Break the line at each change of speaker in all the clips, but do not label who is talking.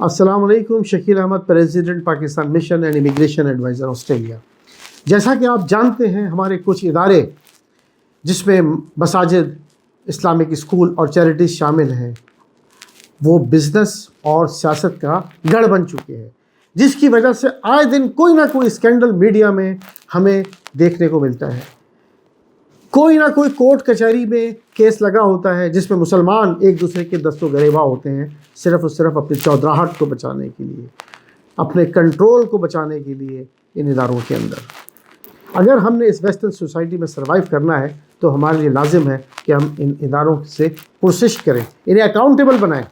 अस्सलाम वालेकुम। Shakeel Ahmed, president Pakistan mission and immigration adviser Australia. जैसा कि आप जानते हैं, हमारे कुछ इदारे जिसमें मसाजिद, इस्लामिक स्कूल और चैरिटीज़ शामिल हैं, वो बिज़नेस और सियासत का गढ़ बन चुके हैं, जिसकी वजह से आए दिन कोई ना कोई स्कैंडल मीडिया में हमें देखने को मिलता है। कोई ना कोई कोर्ट कचहरी में केस लगा होता है जिसमें मुसलमान एक दूसरे के दस्तों गरेबा होते हैं, सिर्फ़ और सिर्फ अपनी चौधराहट को बचाने के लिए, अपने कंट्रोल को बचाने के लिए इन इदारों के अंदर। अगर हमने इस वेस्टर्न सोसाइटी में सर्वाइव करना है तो हमारे लिए लाजिम है कि हम इन इदारों से कोशिश करें, इन्हें अकाउंटेबल बनाएं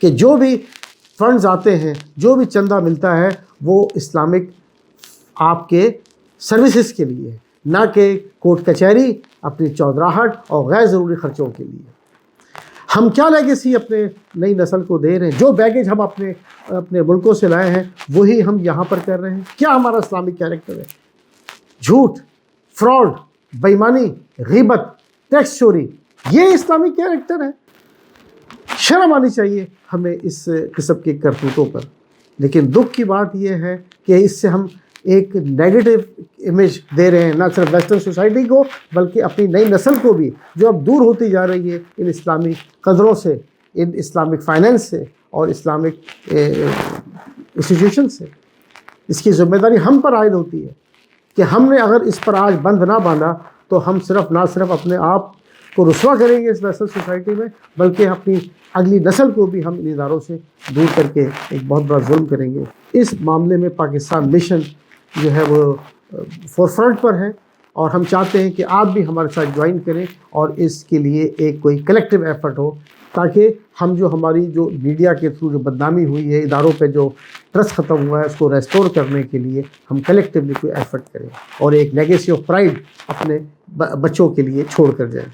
कि जो भी फंड्स आते हैं, जो भी चंदा मिलता है, वो इस्लामिक आपके सर्विसेज के लिए, ना कि कोर्ट कचहरी, अपनी चौधराहट और गैर ज़रूरी ख़र्चों के लिए। हम क्या लेगेसी अपने नई नस्ल को दे रहे हैं? जो बैगेज हम अपने मुल्कों से लाए हैं वही हम यहाँ पर कर रहे हैं। क्या हमारा इस्लामिक कैरेक्टर है? झूठ, फ्रॉड, बेईमानी, ग़ीबत, टैक्स चोरी, ये इस्लामिक कैरेक्टर है। शर्म आनी चाहिए हमें इस किस्म के करतूतों पर। लेकिन दुख की बात यह है कि इससे हम एक नेगेटिव इमेज दे रहे हैं, ना सिर्फ वेस्टर्न सोसाइटी को बल्कि अपनी नई नस्ल को भी, जो अब दूर होती जा रही है इन इस्लामी कदरों से, इन इस्लामिक फाइनेंस से और इस्लामिक इंस्टीट्यूशन से। इसकी ज़िम्मेदारी हम पर आयद होती है कि हमने अगर इस पर आज बंद ना बांधा तो हम ना सिर्फ अपने आप को रुस्वा करेंगे इस वेस्टर्न सोसाइटी में, बल्कि अपनी अगली नस्ल को भी हम इन इदारों से दूर करके एक बहुत बड़ा जुल्म करेंगे। इस मामले में पाकिस्तान मिशन जो है वो फोरफ्रंट पर है और हम चाहते हैं कि आप भी हमारे साथ ज्वाइन करें और इसके लिए एक कोई कलेक्टिव एफर्ट हो, ताकि हम हमारी मीडिया के थ्रू जो बदनामी हुई है, इदारों पे जो ट्रस्ट ख़त्म हुआ है, उसको रेस्टोर करने के लिए हम कलेक्टिवली कोई एफर्ट करें और एक लेगेसी ऑफ प्राइड अपने बच्चों के लिए छोड़ कर जाएं।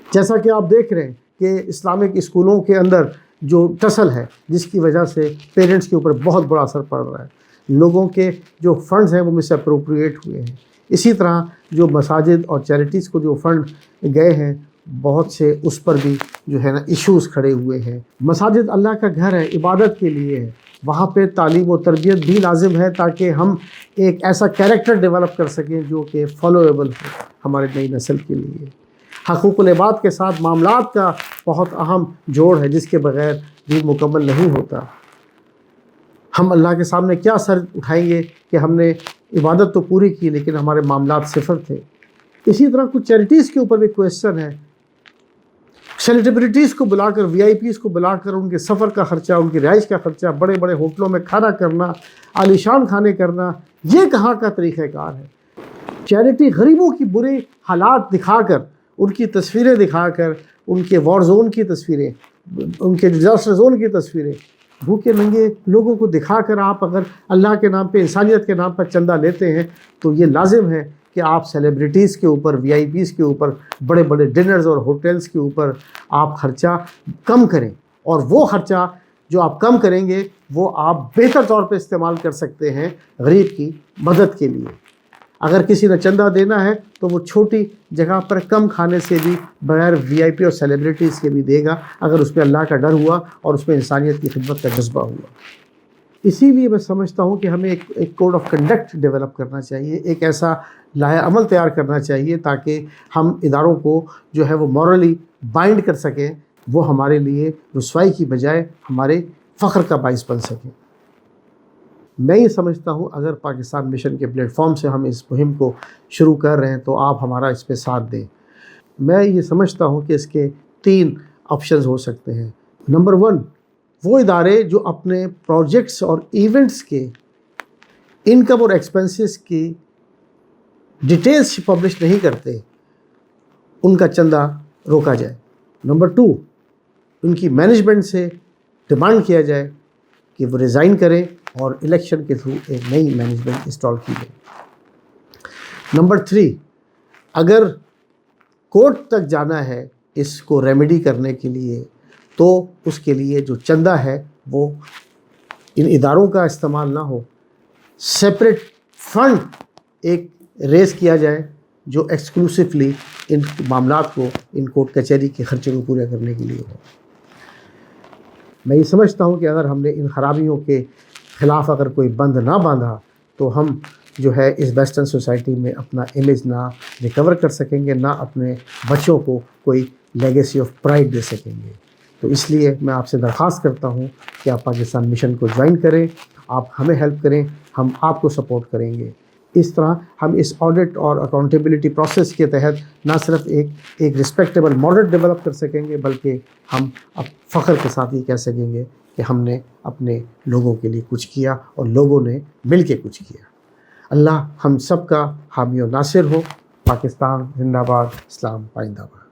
जैसा कि आप देख रहे हैं कि इस्लामिक स्कूलों के अंदर जो टसल है, जिसकी वजह से पेरेंट्स के ऊपर बहुत बड़ा असर पड़ रहा है, लोगों के जो फंड्स हैं वो मिस अप्रोप्रिएट हुए हैं। इसी तरह जो मसाजिद और चैरिटीज़ को जो फंड गए हैं, बहुत से उस पर भी जो है ना इश्यूज़ खड़े हुए हैं। मसाजिद अल्लाह का घर है, इबादत के लिए है, वहाँ पे तालीम और तरबियत भी लाजिम है ताकि हम एक ऐसा कैरेक्टर डेवलप कर सकें जो कि फॉलोएबल हो हमारे नई नस्ल के लिए। हक़ूक़ुल इबाद के साथ मामलात का बहुत अहम जोड़ है, जिसके बग़ैर दीन मुकम्मल नहीं होता। हम अल्लाह के सामने क्या सर उठाएंगे कि हमने इबादत तो पूरी की लेकिन हमारे मामलात सिफर थे। इसी तरह कुछ चैरिटीज़ के ऊपर भी क्वेश्चन है। सेलिब्रिटीज़ को बुलाकर, VIPs को बुलाकर उनके सफ़र का ख़र्चा, उनकी रिहाइश का ख़र्चा, बड़े बड़े होटलों में खाना करना, आलीशान खाने करना, ये कहाँ का तरीक़ाकार है? चैरिटी गरीबों की बुरे हालात दिखाकर, उनकी तस्वीरें दिखाकर, उनके वॉर जोन की तस्वीरें, उनके डिज़ास्टर जोन की तस्वीरें, भूखे नंगे लोगों को दिखाकर आप अगर अल्लाह के नाम पे, इंसानियत के नाम पर चंदा लेते हैं तो ये लाजिम है कि आप सेलिब्रिटीज़ के ऊपर, VIPs के ऊपर, बड़े बड़े डिनर्स और होटल्स के ऊपर आप ख़र्चा कम करें। और वो ख़र्चा जो आप कम करेंगे वो आप बेहतर तौर पे इस्तेमाल कर सकते हैं गरीब की मदद के लिए। अगर किसी ने चंदा देना है तो वो छोटी जगह पर कम खाने से भी, बगैर VIP और सेलिब्रिटीज़ के भी देगा, अगर उसमें अल्लाह का डर हुआ और उसमें इंसानियत की खिदमत का जज्बा हुआ। इसीलिए मैं समझता हूँ कि हमें एक कोड ऑफ कंडक्ट डेवलप करना चाहिए, एक ऐसा लाया अमल तैयार करना चाहिए ताकि हम इदारों को जो है वो मॉरली बाइंड कर सकें, वो हमारे लिए रुसवाई की बजाय हमारे फ़ख्र का बाइस बन सकें। मैं ये समझता हूँ अगर पाकिस्तान मिशन के प्लेटफॉर्म से हम इस मुहिम को शुरू कर रहे हैं तो आप हमारा इस पर साथ दें। मैं ये समझता हूँ कि इसके 3 ऑप्शंस हो सकते हैं। नंबर 1, वो इदारे जो अपने प्रोजेक्ट्स और इवेंट्स के इनकम और एक्सपेंसेस की डिटेल्स पब्लिश नहीं करते, उनका चंदा रोका जाए। नंबर 2, उनकी मैनेजमेंट से डिमांड किया जाए कि वो रिज़ाइन करें और इलेक्शन के थ्रू एक नई मैनेजमेंट इंस्टॉल की जाए। नंबर 3, अगर कोर्ट तक जाना है इसको रेमेडी करने के लिए तो उसके लिए जो चंदा है वो इन इदारों का इस्तेमाल ना हो, सेपरेट फ़ंड एक रेज़ किया जाए जो एक्सक्लूसिवली इन मामलात को, इन कोर्ट कचहरी के ख़र्चे को पूरा करने के लिए हो। میں یہ سمجھتا ہوں کہ اگر ہم نے ان خرابیوں کے خلاف اگر کوئی بند نہ باندھا تو ہم جو ہے اس ویسٹرن سوسائٹی میں اپنا امیج نہ ریکور کر سکیں گے، نہ اپنے بچوں کو کوئی لیگیسی آف پرائڈ دے سکیں گے۔ تو اس لیے میں آپ سے درخواست کرتا ہوں کہ آپ پاکستان مشن کو جوائن کریں، آپ ہمیں ہیلپ کریں، ہم آپ کو سپورٹ کریں گے۔ اس طرح ہم اس آڈٹ اور اکاؤنٹیبلٹی پروسیس کے تحت نہ صرف ایک رسپیکٹیبل ماڈل ڈیولپ کر سکیں گے، بلکہ ہم اب فخر کے ساتھ یہ کہہ سکیں گے کہ ہم نے اپنے لوگوں کے لیے کچھ کیا اور لوگوں نے مل کے کچھ کیا۔ اللہ ہم سب کا حامی و ناصر ہو۔ پاکستان زندہ باد، اسلام پائندہ باد۔